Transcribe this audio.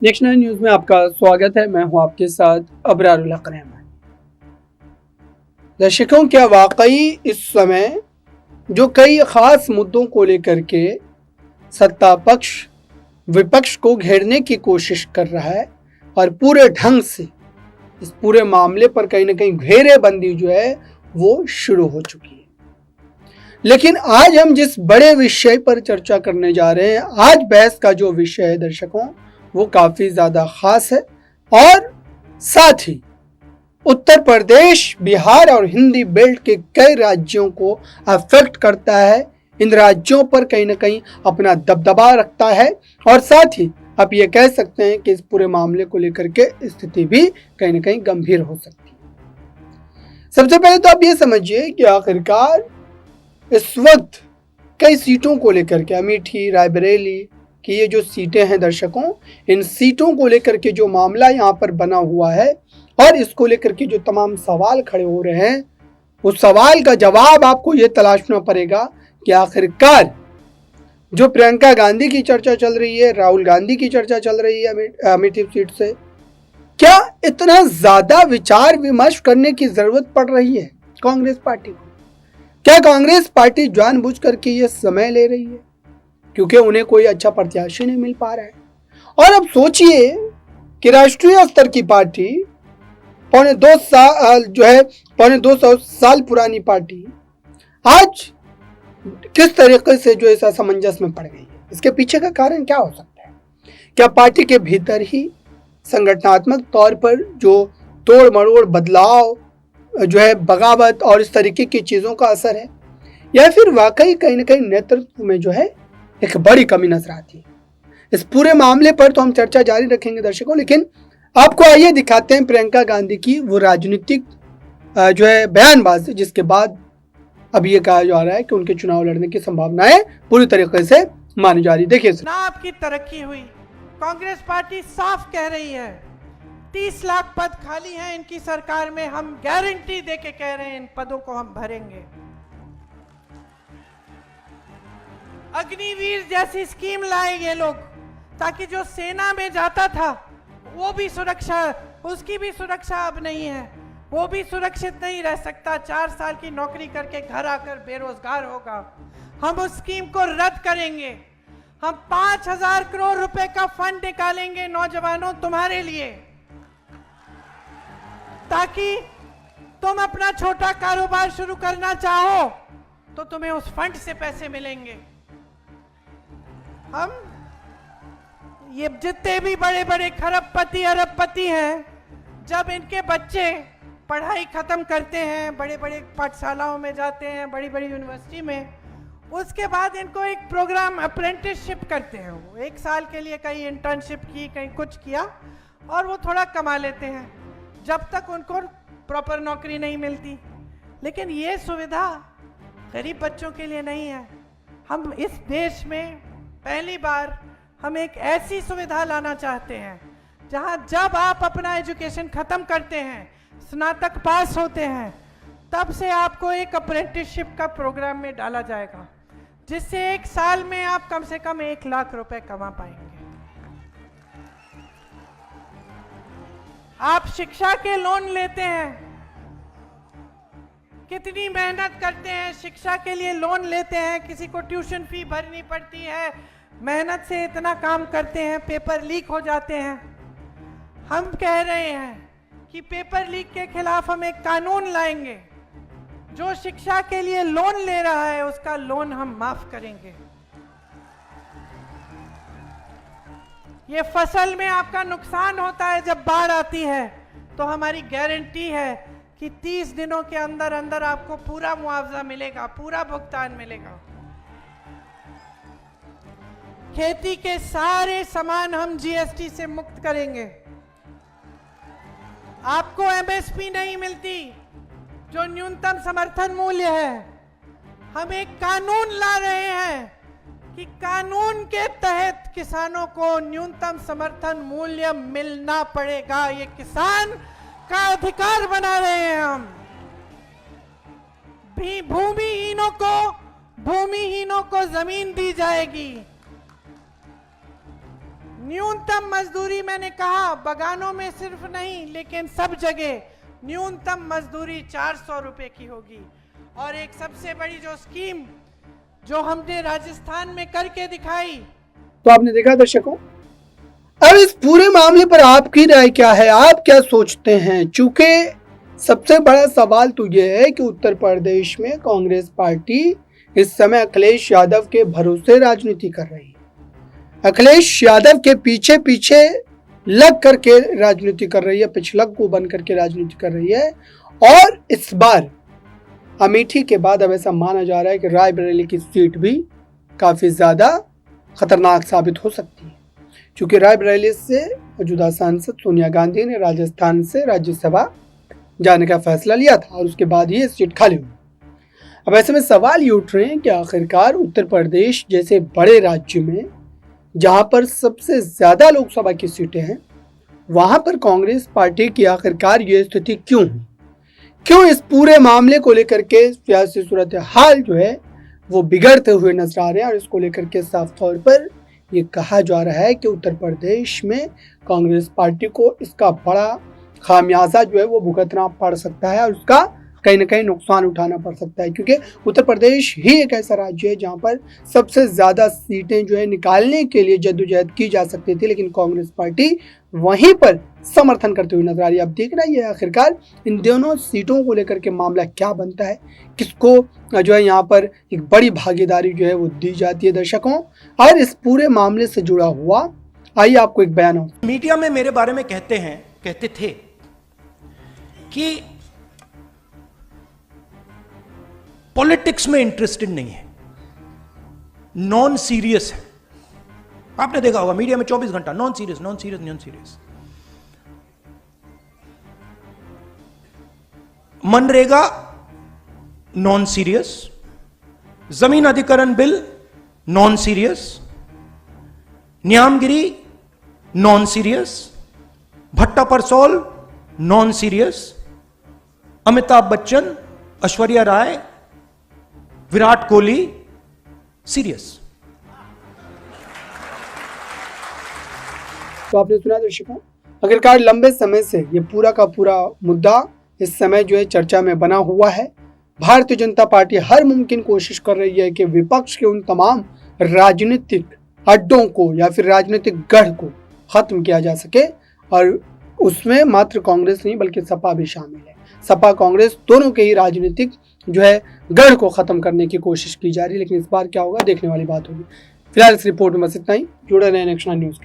National news में आपका स्वागत है। मैं हूं आपके साथ अबरारुल हक रहमान। दर्शकों, क्या वाकई इस समय जो कई खास मुद्दों को लेकर के सत्ता पक्ष विपक्ष को घेरने की कोशिश कर रहा है और पूरे ढंग से इस पूरे मामले पर कहीं ना कहीं घेरेबंदी जो है वो शुरू हो चुकी है। लेकिन आज हम जिस बड़े विषय पर चर्चा करने जा रहे हैं, आज बहस का जो विषय है दर्शकों, वो काफी ज्यादा खास है और साथ ही उत्तर प्रदेश, बिहार और हिंदी बेल्ट के कई राज्यों को अफेक्ट करता है। इन राज्यों पर कहीं ना कहीं अपना दबदबा रखता है और साथ ही आप ये कह सकते हैं कि इस पूरे मामले को लेकर के स्थिति भी कहीं ना कहीं गंभीर हो सकती है। सबसे पहले तो आप ये समझिए कि आखिरकार इस वक्त कई सीटों को लेकर के अमेठी, रायबरेली कि ये जो सीटें हैं दर्शकों, इन सीटों को लेकर के जो मामला यहाँ पर बना हुआ है और इसको लेकर के जो तमाम सवाल खड़े हो रहे हैं, उस सवाल का जवाब आपको ये तलाशना पड़ेगा कि आखिरकार जो प्रियंका गांधी की चर्चा चल रही है, राहुल गांधी की चर्चा चल रही है अमेठी सीट से, क्या इतना ज्यादा विचार विमर्श करने की जरूरत पड़ रही है कांग्रेस पार्टी को? क्या कांग्रेस पार्टी जानबूझ करके ये समय ले रही है क्योंकि उन्हें कोई अच्छा प्रत्याशी नहीं मिल पा रहा है? और अब सोचिए कि राष्ट्रीय स्तर की पार्टी पौने 200 साल पुरानी पार्टी आज किस तरीके से जो इस असमंजस में पड़ गई है। इसके पीछे का कारण क्या हो सकता है? क्या पार्टी के भीतर ही संगठनात्मक तौर पर जो तोड़ मरोड़, बदलाव जो है, बगावत और इस तरीके की चीजों का असर है, या फिर वाकई कहीं ना कहीं नेतृत्व में जो है एक बड़ी कमी नजर आती है? इस पूरे मामले पर तो हम चर्चा जारी रखेंगे दर्शकों, लेकिन आपको आइए दिखाते हैं प्रियंका गांधी की वो राजनीतिक जो है बयानबाजी, जिसके बाद अब ये कहा जा रहा है कि उनके चुनाव लड़ने की संभावनाएं पूरी तरीके से मानी जा रही। देखिए, ना आपकी तरक्की हुई। कांग्रेस पार्टी साफ कह रही है 30 लाख पद खाली हैं इनकी सरकार में, हम गारंटी देके कह रहे हैं इन पदों को हम भरेंगे। अग्निवीर जैसी स्कीम लाए ये लोग ताकि जो सेना में जाता था वो भी सुरक्षा, उसकी भी सुरक्षा अब नहीं है, वो भी सुरक्षित नहीं रह सकता। 4 साल की नौकरी करके घर आकर बेरोजगार होगा। हम उस स्कीम को रद्द करेंगे। हम 5,000 करोड़ रुपए का फंड निकालेंगे नौजवानों तुम्हारे लिए, ताकि तुम अपना छोटा कारोबार शुरू करना चाहो तो तुम्हें उस फंड से पैसे मिलेंगे। हम ये जितने भी बड़े बड़े खरबपति अरबपति हैं, जब इनके बच्चे पढ़ाई खत्म करते हैं, बड़े बड़े पाठशालाओं में जाते हैं, बड़ी बड़ी यूनिवर्सिटी में, उसके बाद इनको एक प्रोग्राम अप्रेंटिसशिप करते हैं। वो 1 साल के लिए कहीं इंटर्नशिप की, कहीं कुछ किया और वो थोड़ा कमा लेते हैं जब तक उनको प्रॉपर नौकरी नहीं मिलती। लेकिन ये सुविधा गरीब बच्चों के लिए नहीं है। हम इस देश में पहली बार हम एक ऐसी सुविधा लाना चाहते हैं जहां जब आप अपना एजुकेशन खत्म करते हैं, स्नातक पास होते हैं, तब से आपको एक अप्रेंटिसशिप का प्रोग्राम में डाला जाएगा, जिससे 1 साल में आप कम से कम 1 लाख रुपए कमा पाएंगे। आप शिक्षा के लोन लेते हैं, कितनी मेहनत करते हैं, शिक्षा के लिए लोन लेते हैं, किसी को ट्यूशन फी भरनी पड़ती है, मेहनत से इतना काम करते हैं, पेपर लीक हो जाते हैं। हम कह रहे हैं कि पेपर लीक के खिलाफ हम एक कानून लाएंगे। जो शिक्षा के लिए लोन ले रहा है उसका लोन हम माफ करेंगे। ये फसल में आपका नुकसान होता है जब बाढ़ आती है, तो हमारी गारंटी है कि 30 दिनों के अंदर अंदर आपको पूरा मुआवजा मिलेगा, पूरा भुगतान मिलेगा। खेती के सारे सामान हम जीएसटी से मुक्त करेंगे। आपको एमएसपी नहीं मिलती, जो न्यूनतम समर्थन मूल्य है। हम एक कानून ला रहे हैं कि कानून के तहत किसानों को न्यूनतम समर्थन मूल्य मिलना पड़ेगा। ये किसान का अधिकार बना रहे हैं हम। भूमिहीनों को जमीन दी जाएगी। न्यूनतम मजदूरी मैंने कहा बगानों में सिर्फ नहीं लेकिन सब जगह न्यूनतम मजदूरी 400 रुपए की होगी। और एक सबसे बड़ी जो स्कीम जो हमने राजस्थान में करके दिखाई। तो आपने देखा दर्शकों, अब इस पूरे मामले पर आपकी राय क्या है, आप क्या सोचते हैं? चूंकि सबसे बड़ा सवाल तो यह है कि उत्तर प्रदेश में कांग्रेस पार्टी इस समय अखिलेश यादव के भरोसे राजनीति कर रही है। अखिलेश यादव के पीछे पीछे लग करके राजनीति कर रही है, पिछलग को बन करके राजनीति कर रही है। और इस बार अमेठी के बाद अब ऐसा माना जा रहा है कि रायबरेली की सीट भी काफी ज्यादा खतरनाक साबित हो सकती है, क्योंकि रायबरेली से मौजूदा सांसद सोनिया गांधी ने राजस्थान से राज्यसभा जाने का फैसला लिया था और उसके बाद ही सीट खाली हुई। अब ऐसे में सवाल ये उठ रहे हैं कि आखिरकार उत्तर प्रदेश जैसे बड़े राज्य में, जहां पर सबसे ज्यादा लोकसभा की सीटें हैं, वहां पर कांग्रेस पार्टी की आखिरकार ये स्थिति क्यों है? क्यों इस पूरे मामले को लेकर के सियासी सूरत हाल जो है वो बिगड़ते हुए नजर आ रहे हैं। और इसको लेकर के साफ तौर पर ये कहा जा रहा है कि उत्तर प्रदेश में कांग्रेस पार्टी को इसका बड़ा खामियाजा जो है वो भुगतना पड़ सकता है और उसका कहीं ना कहीं नुकसान उठाना पड़ सकता है, क्योंकि उत्तर प्रदेश ही एक ऐसा राज्य है जहां पर सबसे ज़्यादा सीटें जो है निकालने के लिए जद्दोजहद की जा सकती थी, लेकिन कांग्रेस पार्टी वहीं पर समर्थन करते हुए नजर आ रही है। अब देखना ये आखिरकार इन दोनों सीटों को लेकर के मामला क्या बनता है, किसको जो है यहाँ पर एक बड़ी भागीदारी जो है वो दी जाती है दर्शकों। और इस पूरे मामले से जुड़ा हुआ आइए आपको एक बयान हो। मीडिया में मेरे बारे में कहते थे कि पॉलिटिक्स में इंटरेस्टेड नहीं है, नॉन सीरियस है। आपने देखा होगा मीडिया में 24 घंटा non serious. MNREGA non serious, जमीन अधिकरण bill non serious, Niyamgiri non serious, Bhatta Parsaul non serious, Amitabh Bachchan, Aishwarya Rai, Virat Kohli serious. तो आपने सुना दर्शकों, आखिरकार लंबे समय से ये पूरा का पूरा मुद्दा इस समय जो है चर्चा में बना हुआ है। भारतीय जनता पार्टी हर मुमकिन कोशिश कर रही है कि विपक्ष के उन तमाम राजनीतिक अड्डों को या फिर राजनीतिक गढ़ को खत्म किया जा सके, और उसमें मात्र कांग्रेस नहीं बल्कि सपा भी शामिल है। सपा कांग्रेस दोनों के ही राजनीतिक जो है गढ़ को खत्म करने की कोशिश की जा रही है, लेकिन इस बार क्या होगा देखने वाली बात होगी। फिलहाल इस रिपोर्ट में बस इतना ही। जुड़े रहें नेक्स्ट न्यूज़।